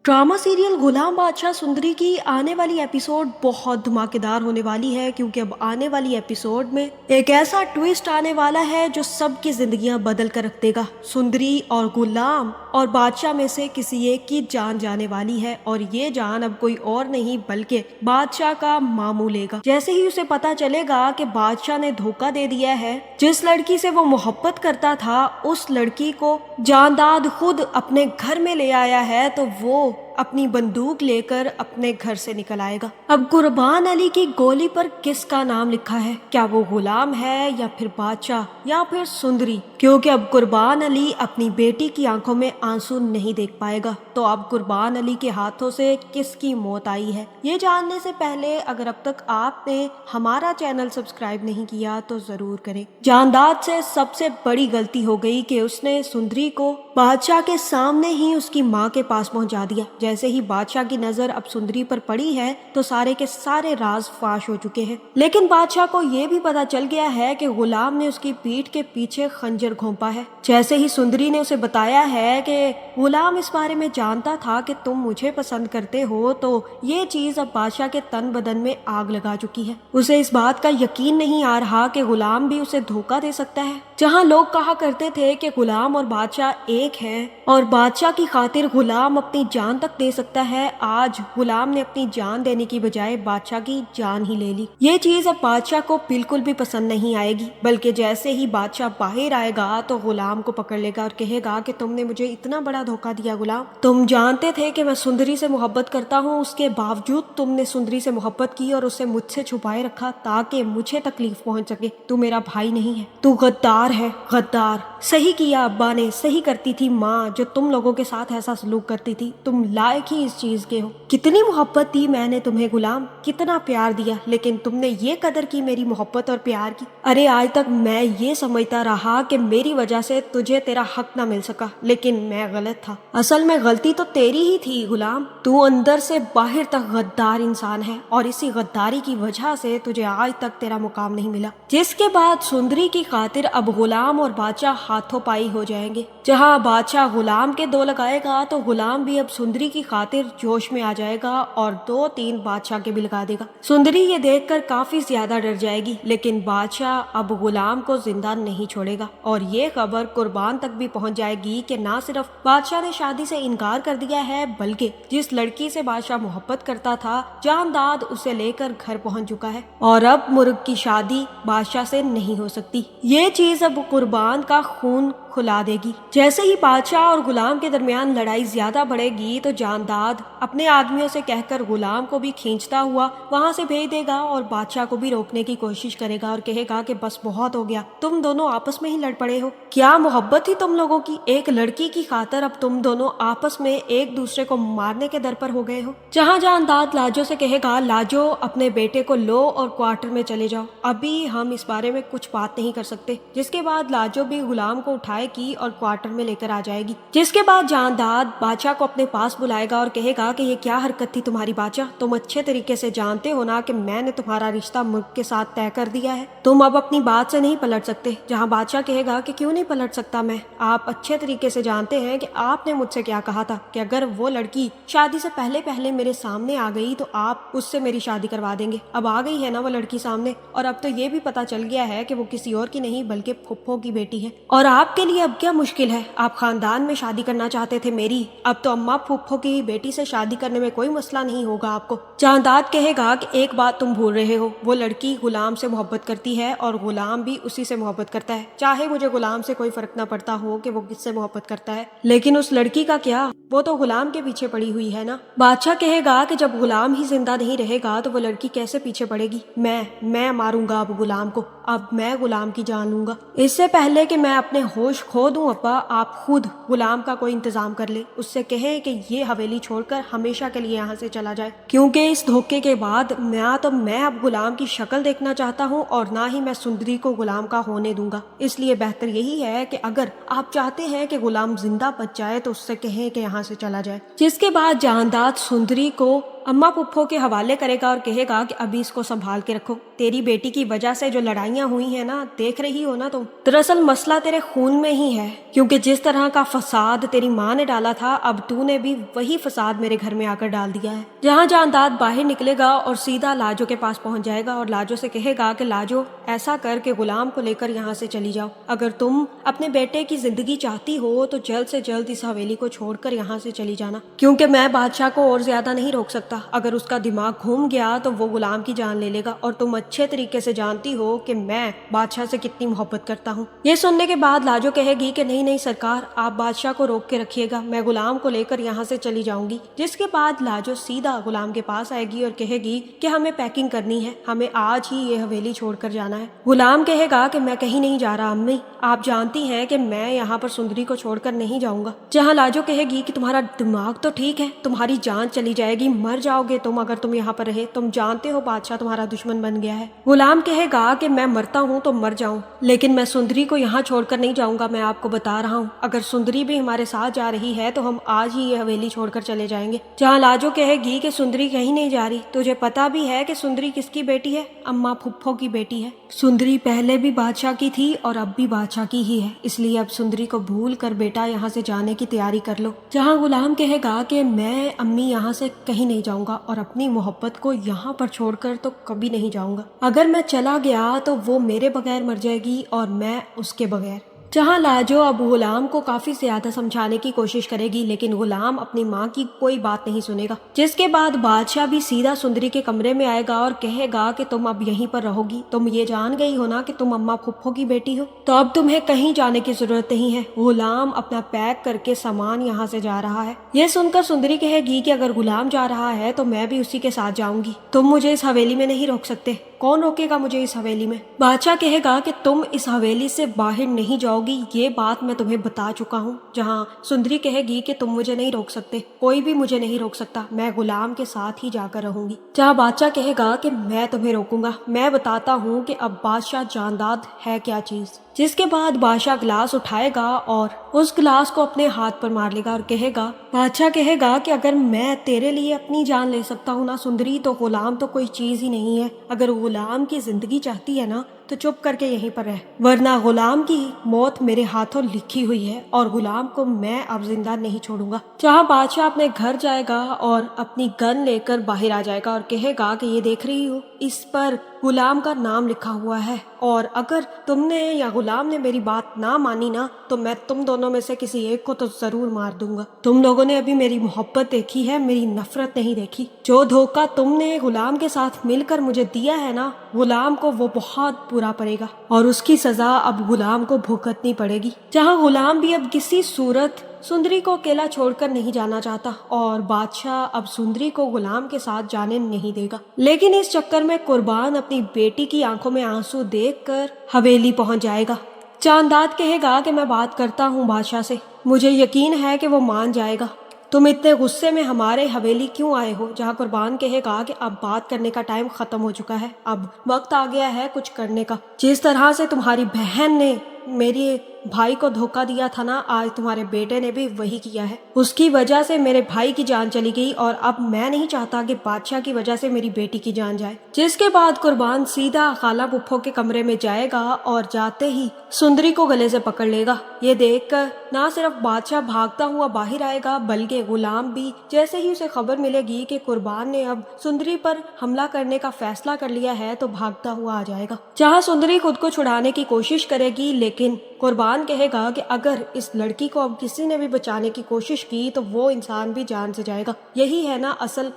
Drama serial गुलाम बादशाह सुंदरी की आने वाली एपिसोड बहुत धमाकेदार होने वाली है, क्योंकि अब आने वाली एपिसोड में एक ऐसा ट्विस्ट आने वाला है जो सबकी जिंदगियां बदल कर रख देगा। सुंदरी और गुलाम और बादशाह में से किसी एक की जान जाने वाली है, और ये जान अब कोई और नहीं बल्कि बादशाह का मामू लेगा। जैसे ही उसे पता चलेगा कि बादशाह ने धोखा दे दिया है, जिस लड़की से वो मोहब्बत करता था उस लड़की को जानदाद खुद अपने घर में ले आया है, तो वो अपनी बंदूक लेकर अपने घर से निकल आएगा। अब कुर्बान अली की गोली पर किसका नाम लिखा है? क्या वो गुलाम है या फिर बादशाह या फिर सुंदरी? क्योंकि अब कुर्बान अली अपनी बेटी की आंखों में आंसू नहीं देख पाएगा। तो अब कुर्बान अली के हाथों से किसकी मौत आई है, ये जानने से पहले अगर अब तक आपने हमारा चैनल सब्सक्राइब नहीं किया तो जरूर करें। जानदाद से सबसे बड़ी गलती हो गई कि उसने सुंदरी को बादशाह के सामने ही उसकी माँ के पास पहुंचा दिया। जैसे ही बादशाह की नजर अब सुंदरी पर पड़ी है तो सारे के सारे राज फाश हो चुके हैं। लेकिन बादशाह को ये भी पता चल गया है कि गुलाम ने उसकी पीठ के पीछे खंजर घोंपा है। जैसे ही सुंदरी ने उसे बताया है कि गुलाम इस बारे में जानता था कि तुम मुझे पसंद करते हो, तो ये चीज अब बादशाह के तन बदन में आग लगा चुकी है। उसे इस बात का यकीन नहीं आ रहा कि गुलाम भी उसे धोखा दे सकता है। जहाँ लोग कहा करते थे कि गुलाम और बादशाह एक हैं और बादशाह की खातिर गुलाम अपनी जान तक दे सकता है, आज गुलाम ने अपनी जान देने की बजाय बादशाह की जान ही ले ली। ये चीज अब बादशाह को बिल्कुल भी पसंद नहीं आएगी, बल्कि जैसे ही बादशाह बाहर आएगा तो गुलाम को पकड़ लेगा और कहेगा कि तुमने मुझे इतना बड़ा धोखा दिया गुलाम। तुम जानते थे कि मैं सुंदरी से मोहब्बत करता हूँ, उसके बावजूद तुमने सुंदरी से मोहब्बत की और उसे मुझसे छुपाए रखा ताकि मुझे तकलीफ पहुंच सके। तू मेरा भाई नहीं है, तू गद्दार है, गद्दार। सही किया अब्बा ने, सही करती थी माँ जो तुम लोगों के साथ ऐसा सलूक करती थी। तुम लायक ही इस चीज के हो। कितनी मोहब्बत दी मैंने तुम्हें गुलाम, कितना प्यार दिया, लेकिन तुमने ये कदर की मेरी मोहब्बत और प्यार की। अरे आज तक मैं ये समझता रहा कि मेरी वजह से तुझे तेरा हक ना मिल सका, लेकिन मैं गलत था। असल में गलती तो तेरी ही थी गुलाम। तू अंदर से बाहर तक गद्दार इंसान है और इसी गद्दारी की वजह से तुझे आज तक तेरा मुकाम नहीं मिला। जिसके बाद सुंदरी की खातिर अब गुलाम और बादशाह हाथों पाई हो जाएंगे। जहाँ बादशाह गुलाम के दो लगाएगा तो गुलाम भी अब सुंदरी की खातिर जोश में आ जाएगा और 2-3 बादशाह के भी लगा देगा। सुंदरी ये देखकर काफी ज्यादा डर जाएगी, लेकिन बादशाह अब गुलाम को जिंदा नहीं छोड़ेगा और ये खबर कुर्बान तक भी पहुंच जाएगी कि ना सिर्फ बादशाह ने शादी से इनकार कर दिया है, बल्कि जिस लड़की से बादशाह मोहब्बत करता था जानदाद उसे लेकर घर पहुंच चुका है और अब मुर्ग की शादी बादशाह से नहीं हो सकती। ये चीज अब कुर्बान का खून खुला देगी। जैसे ही बादशाह और गुलाम के दरमियान लड़ाई ज्यादा बढ़ेगी तो जानदाद अपने आदमियों से कहकर गुलाम को भी खींचता हुआ वहां से भेज देगा और बादशाह को भी रोकने की कोशिश करेगा और कहेगा कि बस बहुत हो गया, तुम दोनों आपस में ही लड़ पड़े हो। क्या मोहब्बत थी तुम लोगों की, एक लड़की की खातर अब तुम दोनों आपस में एक दूसरे को मारने के दर पर हो गए हो। जहाँ जानदाद लाजो से कहेगा, लाजो अपने बेटे को लो और क्वार्टर में चले जाओ, अभी हम इस बारे में कुछ बात नहीं कर सकते। जिसके बाद लाजो भी गुलाम को उठाए की और क्वार्टर में लेकर आ जाएगी। जिसके बाद जानदाद बादशाह को अपने पास बुलाएगा और कहेगा कि ये क्या हरकत थी तुम्हारी बादशाह, तुम अच्छे तरीके से जानते हो ना कि मैंने तुम्हारा रिश्ता मुल्क के साथ तय कर दिया है, तुम अब अपनी बात से नहीं पलट सकते। जहां बादशाह कहेगा कि क्यों नहीं पलट सकता मैं, आप अच्छे तरीके से जानते हैं कि आपने मुझसे क्या कहा था कि अगर वो लड़की शादी से पहले पहले मेरे सामने आ गई तो आप उससे मेरी शादी करवा देंगे। अब आ गई है ना वो लड़की सामने, और अब तो ये भी पता चल गया है कि वो किसी और की नहीं बल्कि फुफ्फो की बेटी है। और आपके लिए अब क्या मुश्किल है, आप खानदान में शादी करना चाहते थे मेरी, अब तो अम्मा फुफ्फो की बेटी से शादी करने में कोई मसला नहीं होगा आपको। जानदाद कहेगा कि एक बात तुम भूल रहे हो, वो लड़की गुलाम से मोहब्बत करती है और गुलाम भी उसी से मोहब्बत करता है। चाहे मुझे गुलाम से कोई फर्क ना पड़ता हो कि वो किससे मोहब्बत करता है, लेकिन उस लड़की का क्या, वो तो गुलाम के पीछे पड़ी हुई है ना। बादशाह कहेगा कि जब गुलाम ही जिंदा नहीं रहेगा तो वो लड़की कैसे पीछे पड़ेगी। मैं मारूंगा अब गुलाम को, अब मैं गुलाम की जान लूंगा। इससे पहले कि मैं अपने होश खो दूं अब्बा, आप खुद गुलाम का कोई इंतजाम कर ले, उससे कहे कि ये हवेली छोड़कर हमेशा के लिए यहाँ से चला जाए, क्योंकि इस धोखे के बाद ना तो मैं अब गुलाम की शक्ल देखना चाहता हूँ और ना ही मैं सुंदरी को गुलाम का होने दूंगा। इसलिए बेहतर यही है कि अगर आप चाहते हैं कि गुलाम जिंदा बच जाए तो उससे कहें कि यहाँ से चला जाए। जिसके बाद जानदाद सुंदरी को अम्मा पुप्पो के हवाले करेगा और कहेगा कि अभी इसको संभाल के रखो। तेरी बेटी की वजह से जो लड़ाइयाँ हुई हैं ना, देख रही हो ना तुम, दरअसल मसला तेरे खून में ही है, क्योंकि जिस तरह का फसाद तेरी माँ ने डाला था, अब तूने भी वही फसाद मेरे घर में आकर डाल दिया है। जहाँ जानदाद बाहर निकलेगा और सीधा लाजो के पास पहुंच जाएगा और लाजो से कहेगा कि लाजो, ऐसा कर के गुलाम को लेकर यहाँ से चली जाओ। अगर तुम अपने बेटे की जिंदगी चाहती हो तो जल्द से जल्द इस हवेली को छोड़कर यहाँ से चली जाना, क्योंकि मैं बादशाह को और ज्यादा नहीं रोक सकता। अगर उसका दिमाग घूम गया तो वो गुलाम की जान ले लेगा, और तुम अच्छे तरीके से जानती हो कि मैं बादशाह से कितनी मोहब्बत करता हूँ। ये सुनने के बाद लाजो कहेगी कि नहीं नहीं सरकार, आप बादशाह को रोक के रखिएगा, मैं गुलाम को लेकर यहाँ से चली जाऊंगी। जिसके बाद लाजो सीधा गुलाम के पास आएगी और कहेगी कि हमें पैकिंग करनी है, हमें आज ही ये हवेली छोड़कर जाना है। गुलाम कहेगा कि मैं कहीं नहीं जा रहा अम्मी, आप जानती हैं कि मैं यहाँ पर सुंदरी को छोड़कर नहीं जाऊंगा। जहाँ लाजो कहेगी कि तुम्हारा दिमाग तो ठीक है, तुम्हारी जान चली जाएगी, मर जाओगे तुम अगर तुम यहाँ पर रहे, तुम जानते हो बादशाह तुम्हारा दुश्मन बन गया है। गुलाम कहेगा कि मैं मरता हूँ तो मर जाऊं, लेकिन मैं सुंदरी को यहाँ छोड़कर नहीं जाऊंगा। मैं आपको बता रहा हूँ, अगर सुंदरी भी हमारे साथ जा रही है तो हम आज ही ये हवेली छोड़कर चले जाएंगे। जहाँ लाजो कहेगी कि सुंदरी कहीं नहीं जा रही, तुझे पता भी है कि सुंदरी किसकी बेटी है? अम्मा फुप्पो की बेटी है। सुंदरी पहले भी बादशाह की थी और अब भी बादशाह की ही है, इसलिए अब सुंदरी को भूल कर बेटा यहाँ से जाने की तैयारी कर लो। जहाँ गुलाम कहेगा कि मैं अम्मी यहाँ से कहीं नहीं जाऊंगा और अपनी मोहब्बत को यहाँ पर छोड़कर तो कभी नहीं जाऊंगा। अगर मैं चला गया तो वो मेरे बगैर मर जाएगी और मैं उसके बगैर। जहाँ लाजो अब गुलाम को काफी ज्यादा समझाने की कोशिश करेगी, लेकिन गुलाम अपनी माँ की कोई बात नहीं सुनेगा। जिसके बाद बादशाह भी सीधा सुंदरी के कमरे में आएगा और कहेगा कि तुम अब यहीं पर रहोगी, तुम ये जान गई हो ना कि तुम अम्मा फुप्पो की बेटी हो, तो अब तुम्हें कहीं जाने की जरूरत नहीं है। गुलाम अपना पैक करके सामान यहाँ से जा रहा है। ये सुनकर सुंदरी कहेगी कि अगर गुलाम जा रहा है तो मैं भी उसी के साथ जाऊंगी, तुम मुझे इस हवेली में नहीं रोक सकते। कौन रोकेगा मुझे इस हवेली में? बादशाह कहेगा कि तुम इस हवेली से बाहर नहीं जाओगी, ये बात मैं तुम्हें बता चुका हूँ। जहाँ सुंदरी कहेगी कि तुम मुझे नहीं रोक सकते, कोई भी मुझे नहीं रोक सकता, मैं गुलाम के साथ ही जाकर रहूंगी। जहाँ बादशाह कहेगा कि मैं तुम्हें रोकूंगा, मैं बताता हूँ कि अब बादशाह जानदाद है क्या चीज। जिसके बाद बादशाह गिलास उठाएगा और उस गिलास को अपने हाथ पर मार लेगा और कहेगा, बादशाह कहेगा कि अगर मैं तेरे लिए अपनी जान ले सकता हूँ ना सुंदरी, तो गुलाम तो कोई चीज ही नहीं है। अगर गुलाम की जिंदगी चाहती है ना तो चुप करके यहीं पर रह, वरना गुलाम की मौत मेरे हाथों लिखी हुई है और गुलाम को मैं अब जिंदा नहीं छोड़ूंगा। जहाँ बादशाह अपने घर जाएगा और अपनी गन लेकर बाहर आ जाएगा और कहेगा कि ये देख रही हो, इस पर गुलाम का नाम लिखा हुआ है, और अगर तुमने या गुलाम ने मेरी बात ना मानी ना तो मैं तुम दोनों में से किसी एक को तो जरूर मार दूंगा। तुम लोगों ने अभी मेरी मोहब्बत देखी है, मेरी नफरत नहीं देखी। जो धोखा तुमने गुलाम के साथ मिलकर मुझे दिया है ना, गुलाम को वो बहुत बुरा पड़ेगा और उसकी सजा अब गुलाम को भुगतनी पड़ेगी। जहाँ गुलाम भी अब किसी सूरत सुंदरी को अकेला छोड़कर नहीं जाना चाहता और बादशाह अब सुंदरी को गुलाम के साथ जाने नहीं देगा, लेकिन इस चक्कर में कुर्बान अपनी बेटी की आंखों में आंसू देखकर हवेली पहुंच जाएगा। चांदाद कहेगा कि मैं बात करता हूँ बादशाह से, मुझे यकीन है कि वो मान जाएगा। तुम इतने गुस्से में हमारे हवेली क्यों आए हो? जहाँ कुर्बान कहेगा कि अब बात करने का टाइम खत्म हो चुका है, अब वक्त आ गया है कुछ करने का। जिस तरह से तुम्हारी बहन ने मेरे भाई को धोखा दिया था ना, आज तुम्हारे बेटे ने भी वही किया है। उसकी वजह से मेरे भाई की जान चली गई और अब मैं नहीं चाहता कि बादशाह की वजह से मेरी बेटी की जान जाए। जिसके बाद कुर्बान सीधा खाला पुप्पो के कमरे में जाएगा और जाते ही सुंदरी को गले से पकड़ लेगा। ये देखकर ना सिर्फ बादशाह भागता हुआ बाहर आएगा, बल्कि गुलाम भी जैसे ही उसे खबर मिलेगी कि कुर्बान ने अब सुंदरी पर हमला करने का फैसला कर लिया है तो भागता हुआ आ जाएगा। जहाँ सुंदरी खुद को छुड़ाने की कोशिश करेगी, लेकिन कुर्बान कहेगा कि अगर इस लड़की को अब किसी ने भी बचाने की कोशिश की तो वो इंसान भी जान से जाएगा। यही है ना असल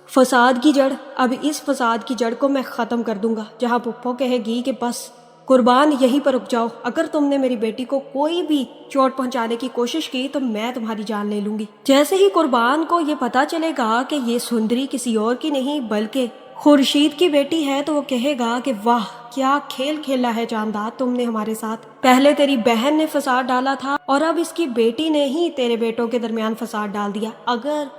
फसाद की जड़, अब इस फसाद की जड़ को मैं खत्म कर दूंगा। जहाँ पुप्पो कहेगी कि बस कुर्बान यहीं पर रुक जाओ, अगर तुमने मेरी बेटी को कोई भी चोट पहुंचाने की कोशिश की तो मैं तुम्हारी जान ले लूंगी। जैसे ही कुर्बान को ये पता चलेगा कि ये सुंदरी किसी और की नहीं बल्कि खुर्शीद की बेटी है तो वो कहेगा कि वाह क्या खेल खेला है चांदाद तुमने हमारे साथ। पहले तेरी बहन ने फसाद डाला था और अब इसकी बेटी ने ही तेरे बेटों के दरमियान फसाद डाल दिया। अगर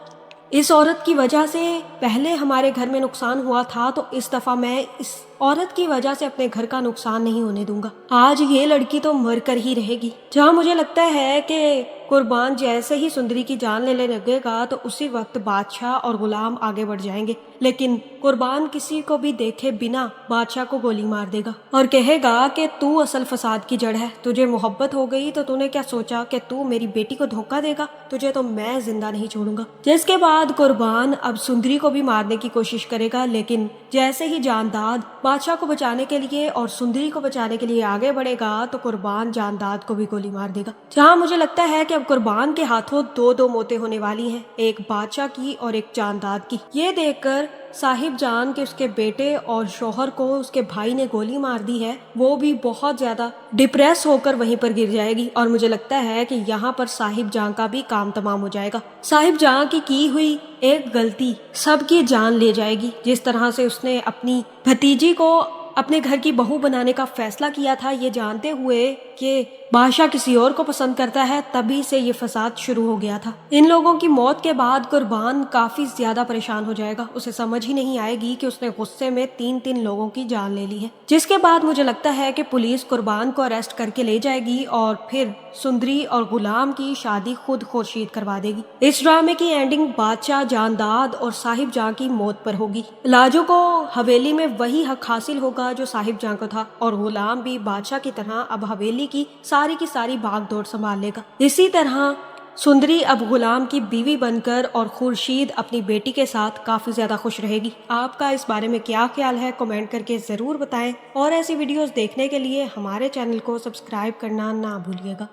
इस औरत की वजह से पहले हमारे घर में नुकसान हुआ था तो इस दफा मैं इस औरत की वजह से अपने घर का नुकसान नहीं होने दूंगा। आज ये लड़की तो मर कर ही रहेगी। जहाँ मुझे लगता है कि कुर्बान जैसे ही सुंदरी की जान लेने लगेगा तो उसी वक्त बादशाह और गुलाम आगे बढ़ जाएंगे, लेकिन कुर्बान किसी को भी देखे बिना बादशाह को गोली मार देगा और कहेगा कि तू असल फसाद की जड़ है, तुझे मोहब्बत हो गई तो तूने क्या सोचा कि तू मेरी बेटी को धोखा देगा, तुझे तो मैं जिंदा नहीं छोड़ूंगा। जिसके बाद कुर्बान अब सुंदरी को भी मारने की कोशिश करेगा, लेकिन जैसे ही जानदाद बादशाह को बचाने के लिए और सुंदरी को बचाने के लिए आगे बढ़ेगा तो कुर्बान जानदाद को भी गोली मार देगा। जहाँ मुझे लगता है कि अब कुर्बान के हाथों दो मौतें होने वाली हैं, एक बादशाह की और एक जानदाद की। ये देखकर साहिब जान के उसके बेटे और शौहर को उसके भाई ने गोली मार दी है, वो भी बहुत ज्यादा डिप्रेस होकर वहीं पर गिर जाएगी और मुझे लगता है कि यहाँ पर साहिब जान का भी काम तमाम हो जाएगा। साहिब जान की हुई एक गलती सबकी जान ले जाएगी। जिस तरह से उसने अपनी भतीजी को अपने घर की बहू बनाने का फैसला किया था, ये जानते हुए कि बादशाह किसी और को पसंद करता है, तभी से ये फसाद शुरू हो गया था। इन लोगों की मौत के बाद कुर्बान काफी ज्यादा परेशान हो जाएगा, उसे समझ ही नहीं आएगी कि उसने गुस्से में तीन लोगों की जान ले ली है। जिसके बाद मुझे लगता है कि पुलिस कुर्बान को अरेस्ट करके ले जाएगी और फिर सुंदरी और गुलाम की शादी खुद खुर्शीद करवा देगी। इस ड्रामे की एंडिंग बादशाह, जानदाद और साहिब जान की मौत पर होगी। लाजो को हवेली में वही हक हासिल होगा जो साहिब जान को था और गुलाम भी बादशाह की तरह अब हवेली की सारी भाग दौड़ संभाल लेगा। इसी तरह सुंदरी अब गुलाम की बीवी बनकर और खुर्शीद अपनी बेटी के साथ काफी ज्यादा खुश रहेगी। आपका इस बारे में क्या ख्याल है, कमेंट करके जरूर बताएं और ऐसी वीडियोस देखने के लिए हमारे चैनल को सब्सक्राइब करना ना भूलिएगा।